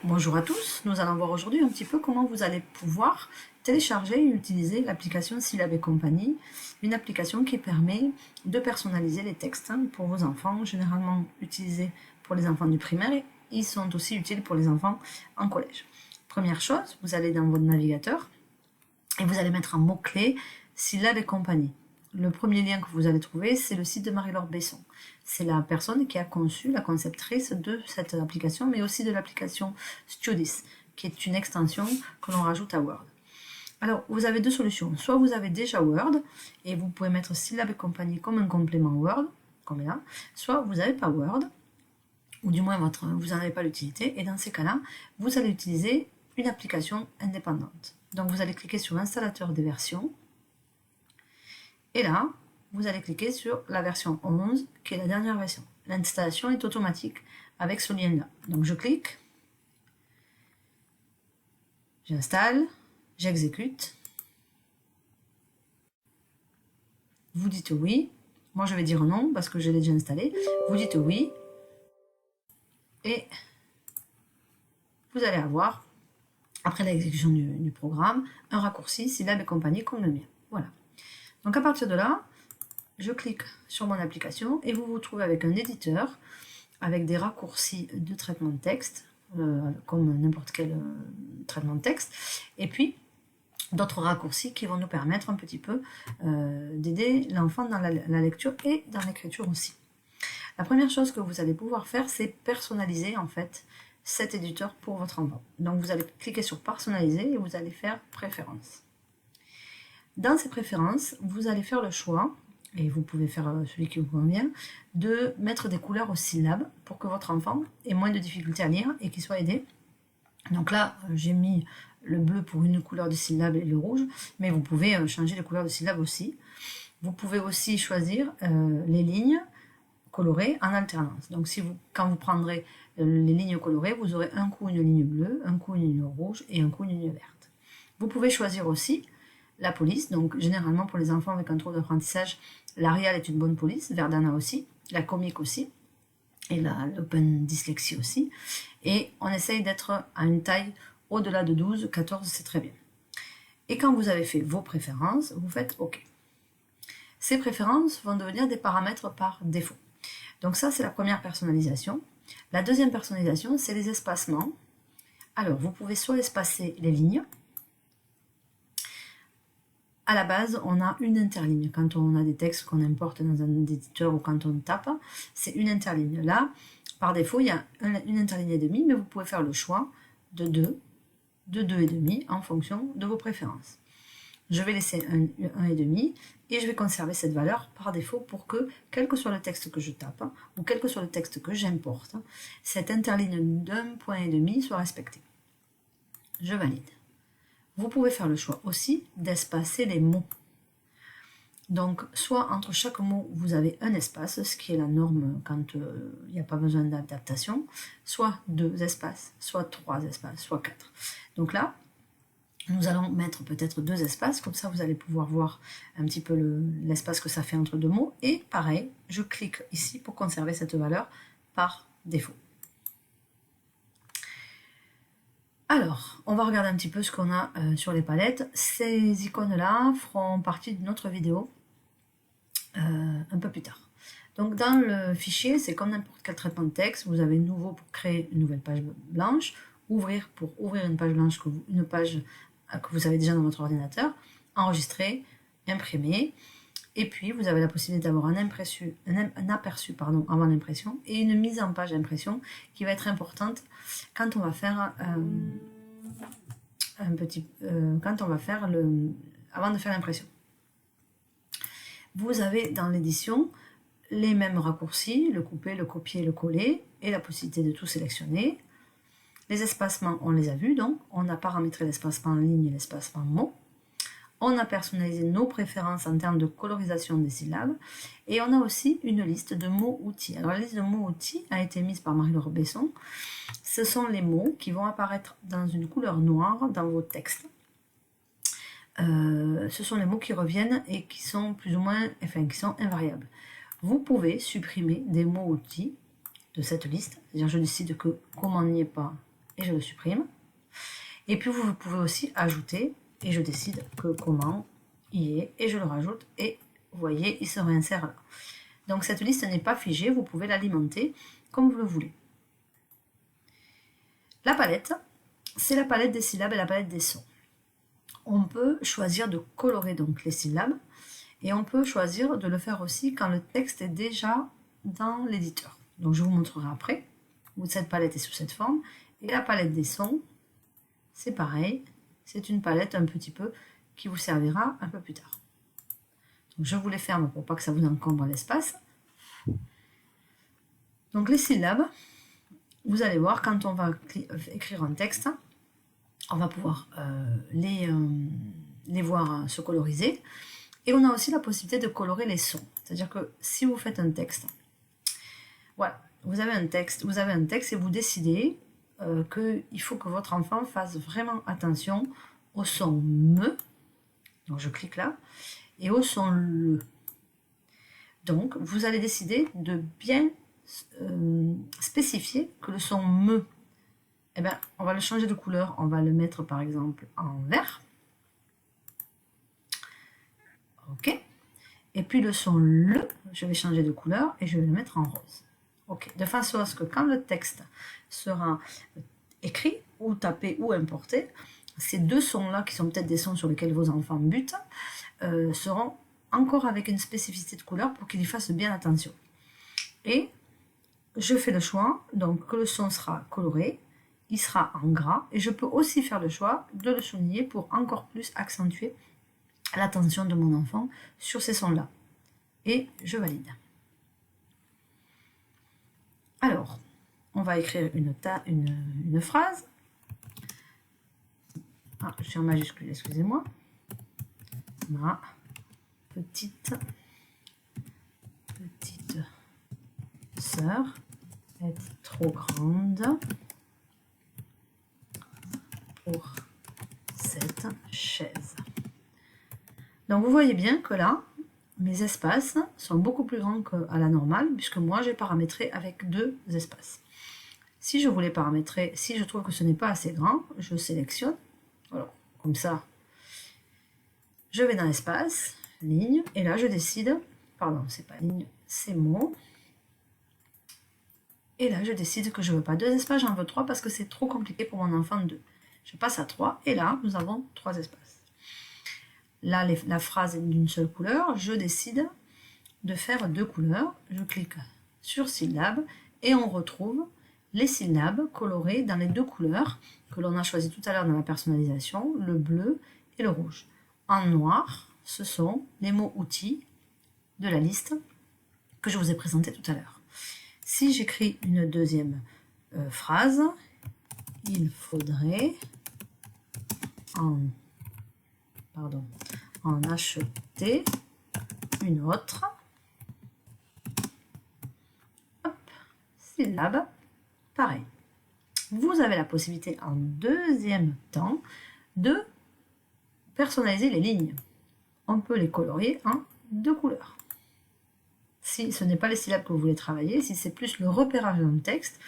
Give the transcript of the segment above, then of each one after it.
Bonjour à tous, nous allons voir aujourd'hui un petit peu comment vous allez pouvoir télécharger et utiliser l'application Syllab et compagnie, une application qui permet de personnaliser les textes pour vos enfants, généralement utilisés pour les enfants du primaire et ils sont aussi utiles pour les enfants en collège. Première chose, vous allez dans votre navigateur et vous allez mettre en mot-clé Syllab et compagnie. Le premier lien que vous allez trouver, c'est le site de Marie-Laure Besson. C'est la personne qui a conçu, la conceptrice de cette application, mais aussi de l'application Studis, qui est une extension que l'on rajoute à Word. Alors, vous avez deux solutions. Soit vous avez déjà Word, et vous pouvez mettre Syllab et compagnie comme un complément Word, comme là. Soit vous n'avez pas Word, ou du moins vous n'en avez pas l'utilité, et dans ces cas-là, vous allez utiliser une application indépendante. Donc, vous allez cliquer sur l'installateur des versions, et là, vous allez cliquer sur la version 11, qui est la dernière version. L'installation est automatique avec ce lien-là. Donc je clique, j'installe, j'exécute. Vous dites oui. Moi je vais dire non parce que je l'ai déjà installé. Vous dites oui. Et vous allez avoir, après l'exécution du programme, un raccourci Syllab et compagnie comme le mien. Voilà. Donc à partir de là, je clique sur mon application et vous vous trouvez avec un éditeur avec des raccourcis de traitement de texte, comme n'importe quel traitement de texte, et puis d'autres raccourcis qui vont nous permettre un petit peu d'aider l'enfant dans la lecture et dans l'écriture aussi. La première chose que vous allez pouvoir faire, c'est personnaliser en fait cet éditeur pour votre enfant. Donc vous allez cliquer sur personnaliser et vous allez faire préférences. Dans ces préférences, vous allez faire le choix, et vous pouvez faire celui qui vous convient, de mettre des couleurs aux syllabes pour que votre enfant ait moins de difficultés à lire et qu'il soit aidé. Donc là, j'ai mis le bleu pour une couleur de syllabe et le rouge, mais vous pouvez changer les couleurs de syllabes aussi. Vous pouvez aussi choisir les lignes colorées en alternance. Donc quand vous prendrez les lignes colorées, vous aurez un coup une ligne bleue, un coup une ligne rouge et un coup une ligne verte. Vous pouvez choisir aussi la police, donc généralement pour les enfants avec un trouble d'apprentissage, l'Arial est une bonne police, Verdana aussi, la comique aussi, et l'Open Dyslexie aussi. Et on essaye d'être à une taille au-delà de 12, 14, c'est très bien. Et quand vous avez fait vos préférences, vous faites OK. Ces préférences vont devenir des paramètres par défaut. Donc ça, c'est la première personnalisation. La deuxième personnalisation, c'est les espacements. Alors, vous pouvez soit espacer les lignes. À la base, on a une interligne. Quand on a des textes qu'on importe dans un éditeur ou quand on tape, c'est une interligne. Là, par défaut, il y a une interligne et demie, mais vous pouvez faire le choix de 2 et demi en fonction de vos préférences. Je vais laisser un et demi et je vais conserver cette valeur par défaut pour que, quel que soit le texte que je tape ou quel que soit le texte que j'importe, cette interligne d'un point et demi soit respectée. Je valide. Vous pouvez faire le choix aussi d'espacer les mots. Donc, soit entre chaque mot, vous avez un espace, ce qui est la norme quand il n'y a pas besoin d'adaptation, soit 2 espaces, soit 3 espaces, soit 4. Donc là, nous allons mettre peut-être 2 espaces, comme ça vous allez pouvoir voir un petit peu l'espace que ça fait entre 2 mots. Et pareil, je clique ici pour conserver cette valeur par défaut. Alors, on va regarder un petit peu ce qu'on a sur les palettes. Ces icônes-là feront partie de notre vidéo un peu plus tard. Donc dans le fichier, c'est comme n'importe quel traitement de texte. Vous avez nouveau pour créer une nouvelle page blanche, ouvrir pour ouvrir une page blanche, une page que vous avez déjà dans votre ordinateur, enregistrer, imprimer. Et puis, vous avez la possibilité d'avoir un aperçu avant l'impression et une mise en page d'impression qui va être importante quand on va faire avant de faire l'impression. Vous avez dans l'édition les mêmes raccourcis, le couper, le copier, le coller et la possibilité de tout sélectionner. Les espacements, on les a vus, donc on a paramétré l'espacement en ligne et l'espacement mot. On a personnalisé nos préférences en termes de colorisation des syllabes et on a aussi une liste de mots-outils. Alors la liste de mots-outils a été mise par Marie-Laure Besson. Ce sont les mots qui vont apparaître dans une couleur noire dans vos textes. Ce sont les mots qui reviennent et qui sont plus ou moins, qui sont invariables. Vous pouvez supprimer des mots-outils de cette liste. C'est-à-dire je décide que comme on n'y est pas, et je le supprime. Et puis vous pouvez aussi ajouter, et je décide que comment il est, et je le rajoute, et vous voyez, il se réinsère là. Donc cette liste n'est pas figée, vous pouvez l'alimenter comme vous le voulez. La palette, c'est la palette des syllabes et la palette des sons. On peut choisir de colorer donc les syllabes, et on peut choisir de le faire aussi quand le texte est déjà dans l'éditeur. Donc je vous montrerai après, où cette palette est sous cette forme. Et la palette des sons, c'est pareil, c'est une palette un petit peu qui vous servira un peu plus tard. Donc je vous les ferme pour pas que ça vous encombre l'espace. Donc les syllabes, vous allez voir, quand on va écrire un texte, on va pouvoir les voir se coloriser. Et on a aussi la possibilité de colorer les sons. C'est-à-dire que si vous faites un texte, voilà, vous avez un texte et vous décidez qu'il faut que votre enfant fasse vraiment attention au son me, donc je clique là, et au son le. Donc vous allez décider de bien spécifier que le son me, eh bien, on va le changer de couleur, on va le mettre par exemple en vert. Ok. Et puis le son le, je vais changer de couleur et je vais le mettre en rose. Ok. De façon à ce que quand le texte sera écrit ou tapé ou importé, ces deux sons-là, qui sont peut-être des sons sur lesquels vos enfants butent, seront encore avec une spécificité de couleur pour qu'ils y fassent bien attention. Et je fais le choix, donc que le son sera coloré, il sera en gras, et je peux aussi faire le choix de le souligner pour encore plus accentuer l'attention de mon enfant sur ces sons-là. Et je valide. Alors, on va écrire une phrase. Ah, je suis en majuscule, excusez-moi. Ma petite sœur est trop grande pour cette chaise. Donc vous voyez bien que là, mes espaces sont beaucoup plus grands qu'à la normale, puisque moi j'ai paramétré avec 2 espaces. Si je voulais paramétrer, si je trouve que ce n'est pas assez grand, je sélectionne. Alors, comme ça, je vais dans l'espace, ligne, et là je décide, pardon, c'est pas ligne, c'est mot. Et là je décide que je ne veux pas 2 espaces, j'en veux 3 parce que c'est trop compliqué pour mon enfant de 2. Je passe à 3, et là nous avons 3 espaces. Là, la phrase est d'une seule couleur, je décide de faire 2 couleurs. Je clique sur syllabes et on retrouve les syllabes colorées dans les 2 couleurs que l'on a choisies tout à l'heure dans la personnalisation, le bleu et le rouge. En noir, ce sont les mots outils de la liste que je vous ai présentée tout à l'heure. Si j'écris une deuxième phrase, il faudrait en acheter une autre. Hop, syllabe, pareil. Vous avez la possibilité en deuxième temps de personnaliser les lignes. On peut les colorier en 2 couleurs. Si ce n'est pas les syllabes que vous voulez travailler, si c'est plus le repérage dans le texte,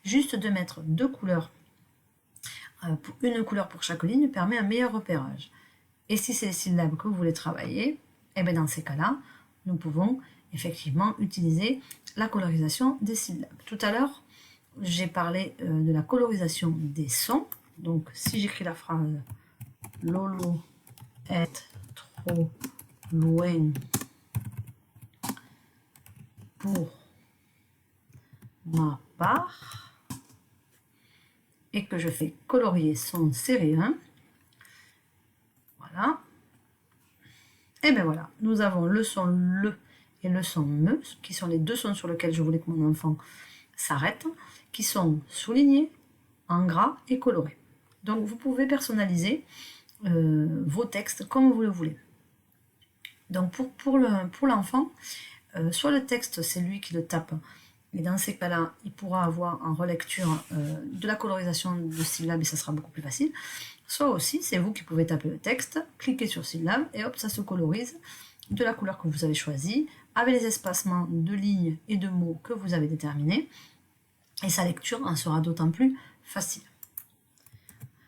juste de mettre 2 couleurs, une couleur pour chaque ligne permet un meilleur repérage. Et si c'est les syllabes que vous voulez travailler, et bien dans ces cas-là, nous pouvons effectivement utiliser la colorisation des syllabes. Tout à l'heure, j'ai parlé de la colorisation des sons. Donc, si j'écris la phrase « Lolo est trop loin pour ma part » et que je fais colorier son série 1, voilà. Et bien voilà, nous avons le son le et le son me, qui sont les 2 sons sur lesquels je voulais que mon enfant s'arrête, qui sont soulignés en gras et colorés. Donc vous pouvez personnaliser vos textes comme vous le voulez. Donc pour l'enfant, soit le texte c'est lui qui le tape, et dans ces cas-là, il pourra avoir en relecture de la colorisation de syllabes et ça sera beaucoup plus facile. Soit aussi, c'est vous qui pouvez taper le texte, cliquer sur syllabes et hop, ça se colorise de la couleur que vous avez choisie, avec les espacements de lignes et de mots que vous avez déterminés. Et sa lecture en sera d'autant plus facile.